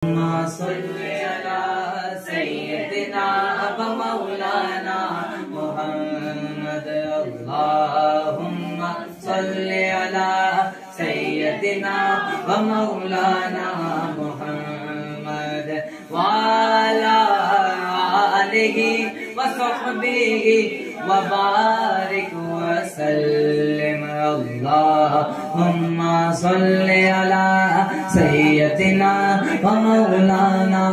صل على سيدنا ومولانا محمد اللهم صل على سيدنا ومولانا محمد وعلى آله وصحبه وبارك وسلم اللهم صل على سيدنا ومولانا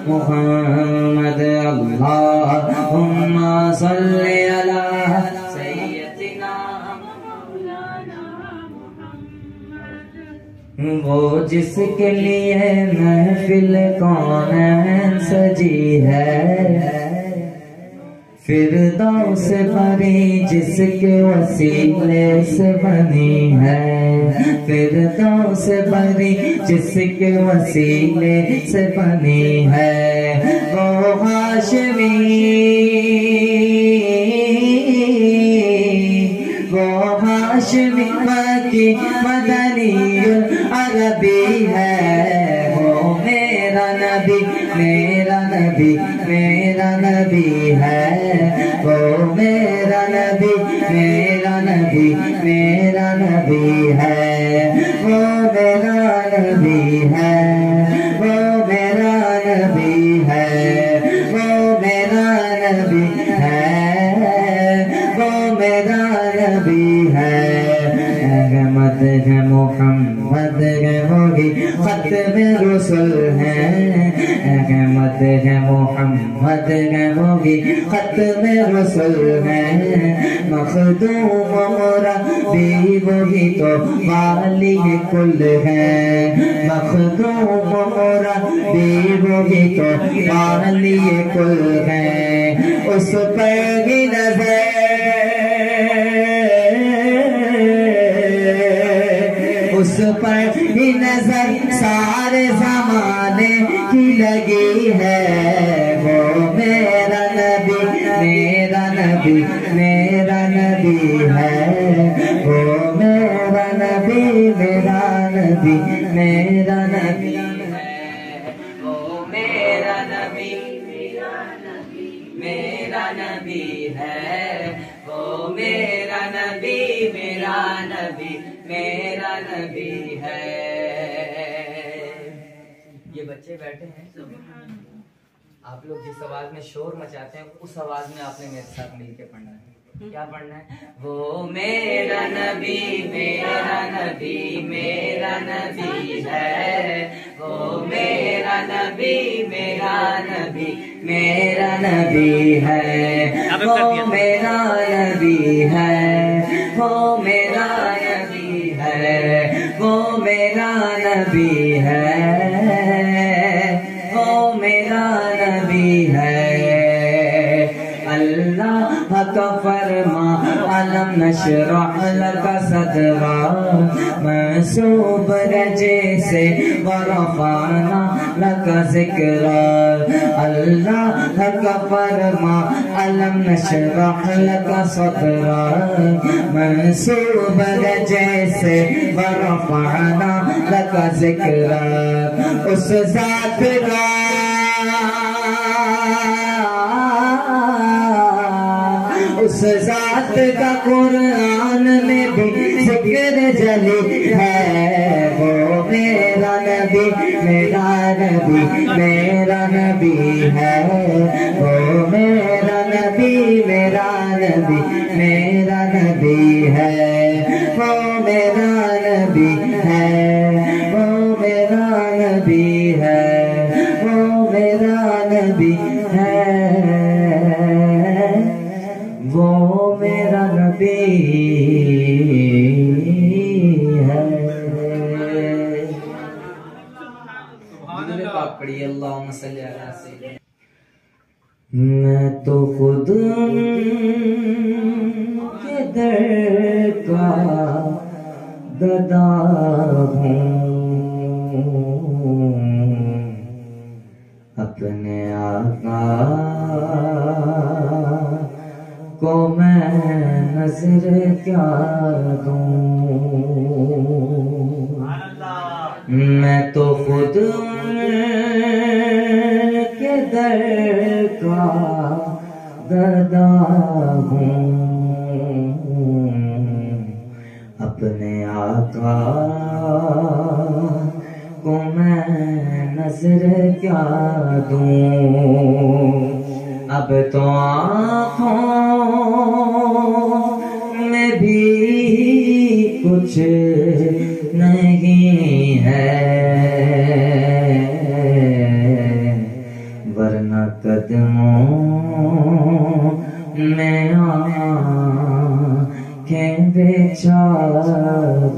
محمد اللهم صل على سيدنا مولانا محمد وہ جس کے لیے محفل کونین سجی ہے فردوس بری جس کے وسیلے سے بنی ہے فردوس بری جس کے وسیلے سے بنی ہے وہ ہاشمی مکی مدنی عربی ہے وہ میرا نبی میرا نبی میرا نبی ہے وہ میرا نبی میرا نبی میرا نبی ہے وہ میرا نبی ہے وہ میرا نبی ہے وہ میرا نبی ہے وہ میرا نبی ہے احمد ہے محمد ہے وہی ختم رسول ہے احمد ہے محمد ہے وہی ختم رسول ہے مخدوم مربی وہی تو والی کل ہے مخدوم مربی وہی تو والی کل ہے اس پر ہی نظر اس پر ہی نظر سارے زمانے کی لگی ہے وہ میرا نبی میرا نبی میرا نبی ہے وہ میرا نبی میرا نبی میرا نبی ہے وہ میرا نبی میرا نبی میرا نبی ہے وہ میرا نبی میرا نبی میرا نبی ہے یہ بچے بیٹھے ہیں آپ لوگ جس آواز میں شور مچاتے ہیں اس آواز میں آپ نے میرے ساتھ مل کے پڑھنا ہے کیا پڑھنا ہے وہ میرا نبی میرا نبی میرا نبی ہے وہ میرا نبی میرا نبی میرا نبی ہے وہ میرا نبی ہے وہ میرا نبی ہے وہ میرا نبی ہے وہ میرا نبی ہے اللہ کا فرما علم نشرح لك صدرا منسوب رجے سے ورفعنا لك ذکرا اللہ کا فرما علم نشرح لك صدرا منسوب رجے سے ورفعنا لك ذکرا اس ذات کا اس ذات کا قرآن میں بھی ذکر جلی ہے وہ میرا نبی میرا نبی میرا نبی ہے وہ میرا نبی میرا نبی میرا نبی ہے وہ میرا نبی ہے وہ میرا نبی ہے وہ میرا نبی ہے وہ میرا نبی ہے پڑھیے اللہم صلی علی سیدنا میں تو خود کے در کا گدا ہوں اپنے آقا کو میں نظر کیا دوں میں تو خود گدا ہوں، اپنے آقا کو میں نظر کیا دوں، اب تو آنکھوں میں بھی کچھ نہیں ہے، ورنہ قدموں میں آنکھیں بچھا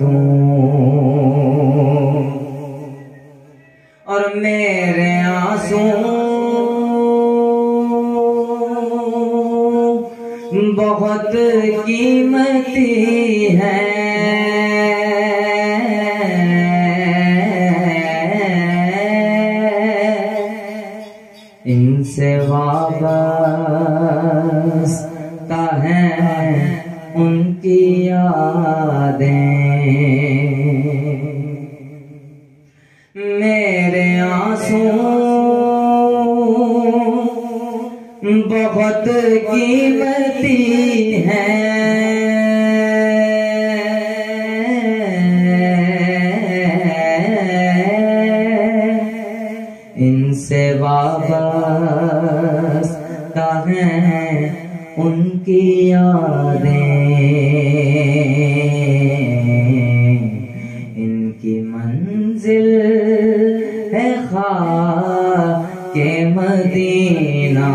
دوں، اور میرے آنسو بہت قیمتی ہے، ان سے وابستہ ہیں ان کی یادیں، میرے آنسو بہت قیمتی ہیں، ان سے وابستہ ہیں ان کی یادیں، ان کی منزل ہے خاک مدینہ،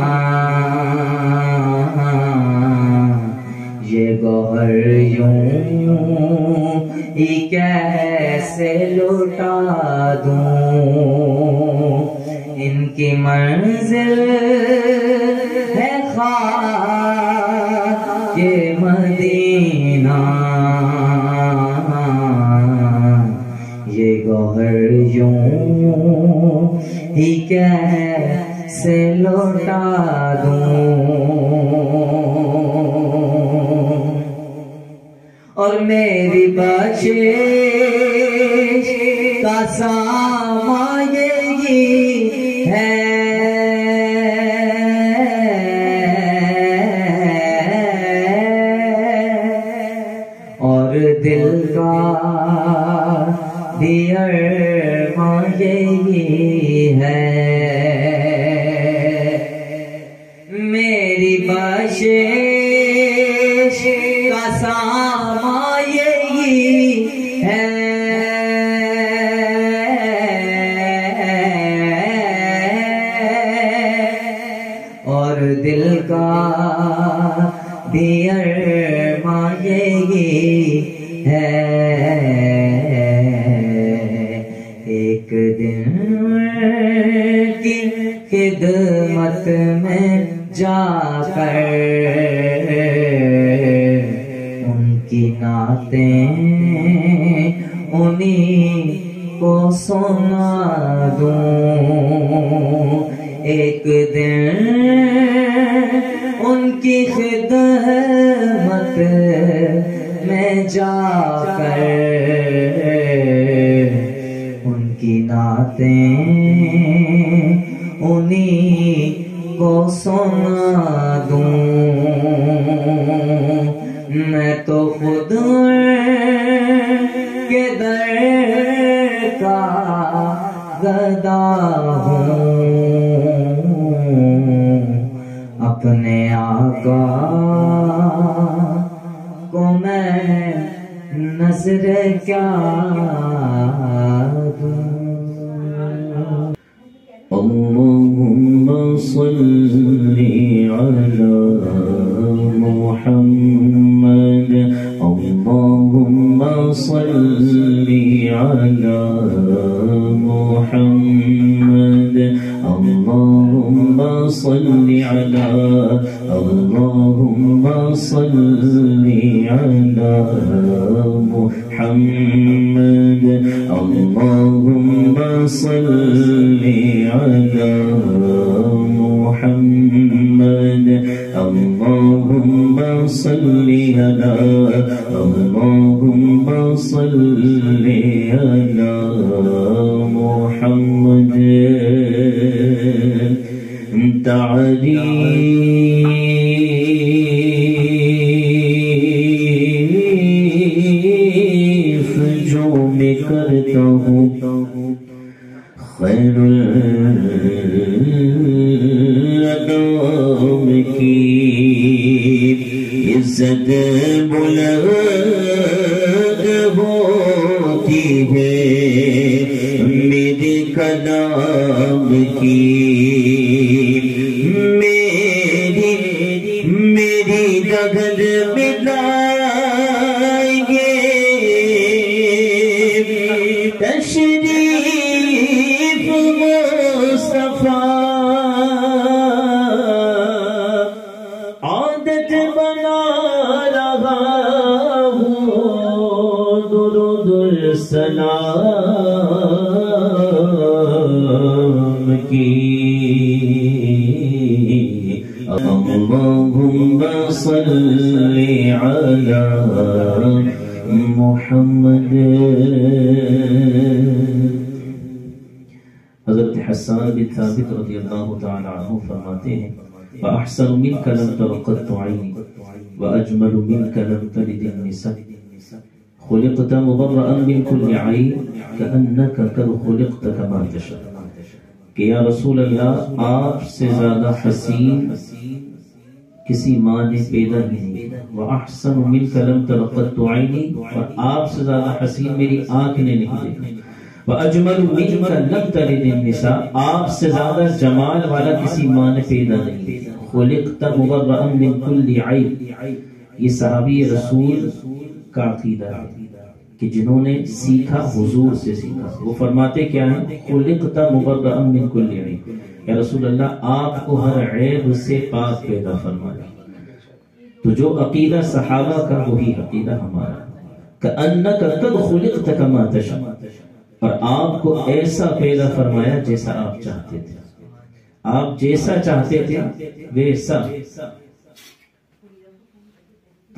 یہ گوہر یوں ہی کیسے لوٹا دوں، ان کی منزل ہے خاک مدینہ، یہ گوہر یوں ہی کیسے لوٹا دوں، اور میری بخشش کا سامان یہی ہے، اور دل کا بھی ارمان یہی ہے، میری بخشش کا سامان یہی ہے، اور دل کا بھی ارمان یہی ہے، ایک دن کی خدمت میں جا کر ان کی نعتیں انہیں کو سنا دوں، ایک دن ان کی خدمت میں جا کر ان کی نعتیں انہیں کو سنا دوں، میں تو خود کے در کا گدا ہوں، اپنے آقا کو میں نظر کیا دوں، اللهم صل على محمد، اللهم صل على محمد، اللهم صل على، اللهم صل على محمد، اللهم صل على محمد، اللهم صل على، اللهم صل على محمد، تعالي انام کی عزت بلند ہوتی ہے میرے کلام کی میری گگن ملائیں گے تشریف مصطفیٰ عادت بنا رہا ہوں درود السلام کی اللهم صل على محمد. حضرت حسان بن ثابت رضی اللہ تعالی عنہ فرماتے ہیں وَأَحْسَنُ مِنْكَ لَمْ تَرَ قَطُّ عَيْنِي وَأَجْمَلُ مِنْكَ لَمْ تَلِدِ النِّسَاءُ خُلِقْتَ مُبَرَّأً مِنْ كُلِّ عَيْبٍ كَأَنَّكَ قَدْ خُلِقْتَ كَمَا تَشَاءُ. کہ یا رسول اللہ آپ سے زیادہ حسین کسی ماں نے پیدا ہی نہیں. وَأَحْسَنُ مِنْكَ لَمْ تَرَ قَطُّ عَيْنِي اور آپ سے زیادہ حسین میری آنکھ نے نہیں دیکھا. وَأَجْمَلُ مِنْكَ لَمْ تَلِدِ النِّسَاءُ آپ سے زیادہ جمال والا کسی ماں نے پیدا نہیں. خُلِقْتَ مُبَرَّأً مِنْ كُلِّ عَيْبٍ. یہ صحابی رسول کا عقیدہ ہے کہ جنہوں نے سیکھا حضور سے سیکھا. وہ فرماتے کیا ہیں خُلِقْتَ مُبَرَّأً مِنْ كُلِّ عَيْبٍ. یا رسول اللہ آپ کو ہر عیب سے پاک پیدا فرمایا. تو جو عقیدہ صحابہ کا وہی عقیدہ ہمارا. كَأَنَّكَ قَدْ خُلِقْتَ كَمَا تَشَاءُ اور آپ کو ایسا پیدا فرمایا جیسا آپ چاہتے تھے. آپ جیسا چاہتے تھے ویسا.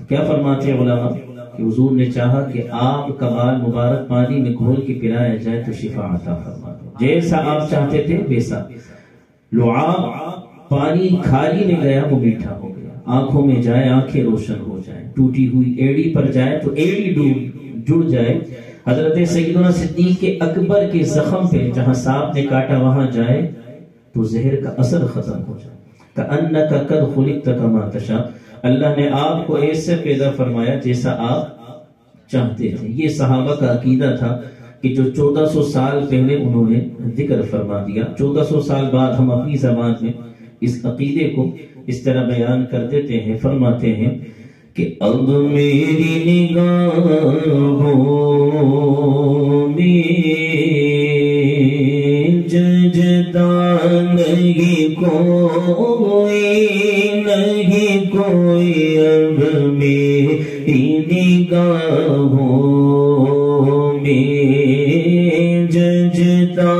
کیا فرماتے ہیں علماء کہ حضور نے چاہا کہ آپ کا بال مبارک پانی میں گھول کے پلایا جائے تو شفا عطا فرما دو. جیسا آپ چاہتے تھے ویسا. لعاب پانی کھالی میں گیا وہ میٹھا ہو گیا. آنکھوں میں جائے آنکھیں روشن ہو جائیں. ٹوٹی ہوئی ایڑی پر جائے تو ایڑی جڑ جائے. حضرت سیدنا صدیق اکبر کے زخم پہ جہاں سانپ نے کاٹا وہاں جائے تو زہر کا اثر ختم ہو جائے. كَأَنَّكَ قَدْ خُلِقْتَ كَمَا تَشَاءُ اللہ نے آپ کو ایسے پیدا فرمایا جیسا آپ چاہتے تھے. یہ صحابہ کا عقیدہ تھا کہ جو 1400 سال پہلے انہوں نے ذکر فرما دیا. 1400 سال بعد ہم اپنی زبان میں اس عقیدے کو اس طرح بیان کر دیتے ہیں. فرماتے ہیں کہ اب میری نگاہوں میں ججتا نہیں کوئی اب میری نگاہوں میں ججتا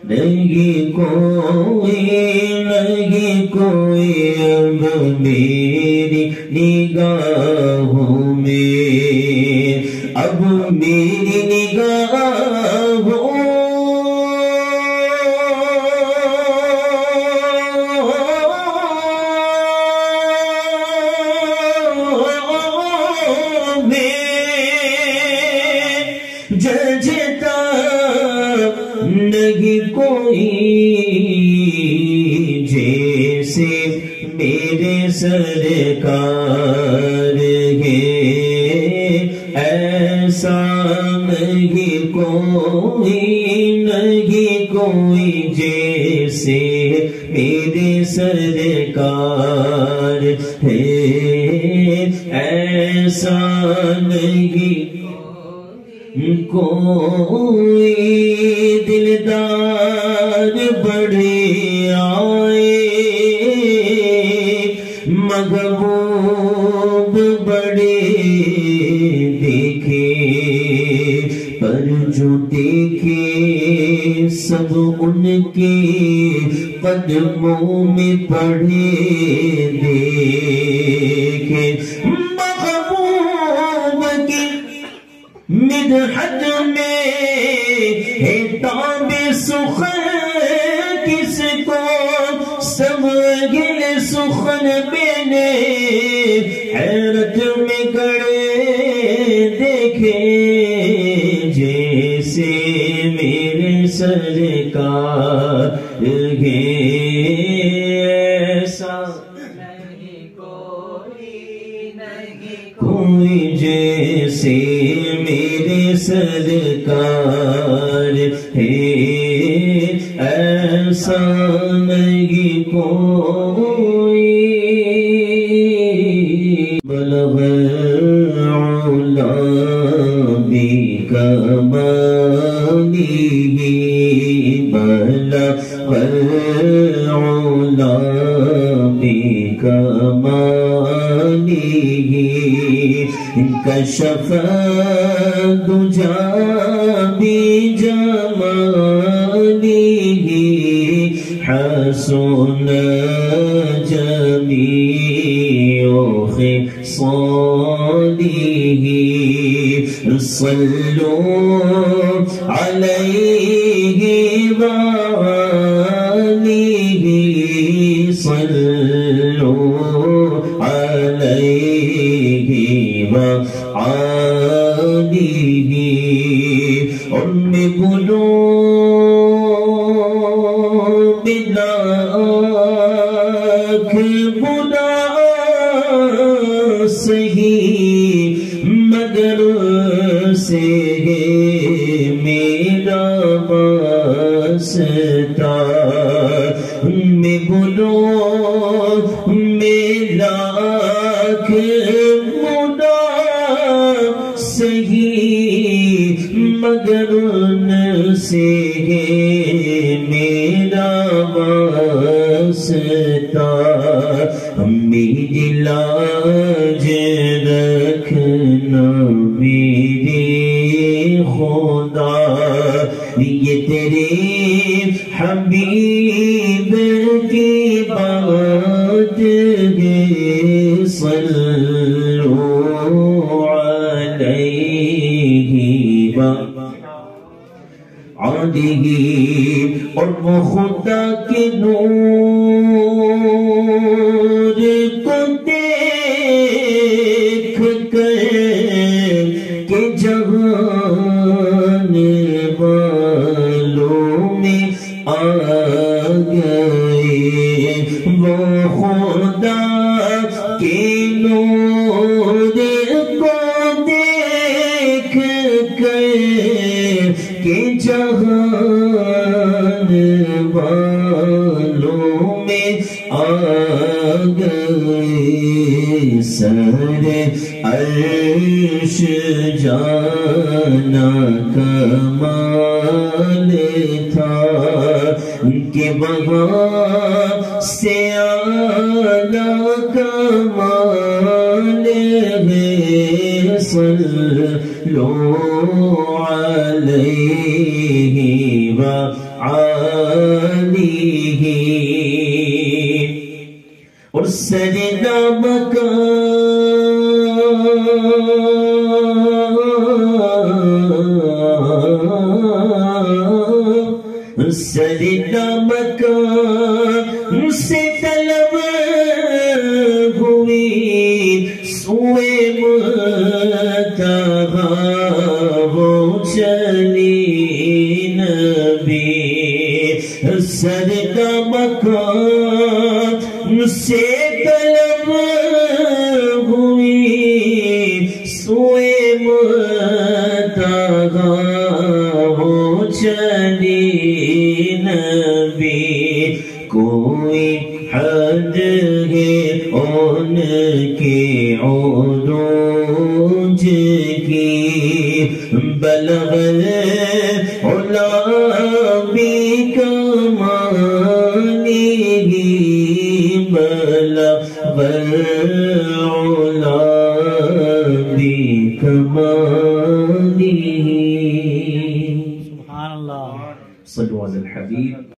نہیں کوئی اب میری نگاہوں میں. اب میری نگاہوں ججتا نہیں کوئی جیسے میرے سرکار ہے. ایسا نہیں کوئی جیسے میرے سرکار ہے. ایسا نہیں کوئی دلدار بڑے آئے محبوب بڑے دیکھے پر جو دیکھے سب ان کے قدموں میں پڑے دیکھے. محبوب کی مدحت میں ہے تاب سخن کس کو سب گل سخن میں حیرت میں گڑے دیکھے جیسے میرے سرکار ہے ایسا کوئی جیسے میرے سرکار ہے ایسا نہیں کوئی بلغ العلا بکماله بلغ العلا بکماله انکشف الدجى بجماله حسن جميع خصاله صلوا عليه وآله صلوا عليه وآله أم قلوب لاکھ بلا سہی مگر سے میرا واسطہ میں بولو میں لاکھ بلا سہی مگر ان سے میرا واسطہ میری لاج رکھنا میرے خدا یہ تیرے حبیب کی بات ہے صلوا علیہ وآلہ اور وہ خدا کے نور کو دیکھ کر کہ جہان والوں میں آ گئے وہ خدا کے نور کو دیکھ کر کہ جہان والوں میں آ گئے سر عرش جانا کمال تھا کہ وہاں سے آنا کمال ہے صلوا علیہ وآلہ اور سجدہ مکان سجدہ مکان سے طلب ہوئی سوئے منتہا وہ چلی نبی سجدہ مکان سے طلب ہوئی سوئے منتہا وہ چلی نبی کوئی حد ہے ان کے عروج کی بلغ العلا بکماله بلغ العلا بکماله سبحان اللہ صلوا علی الحبیب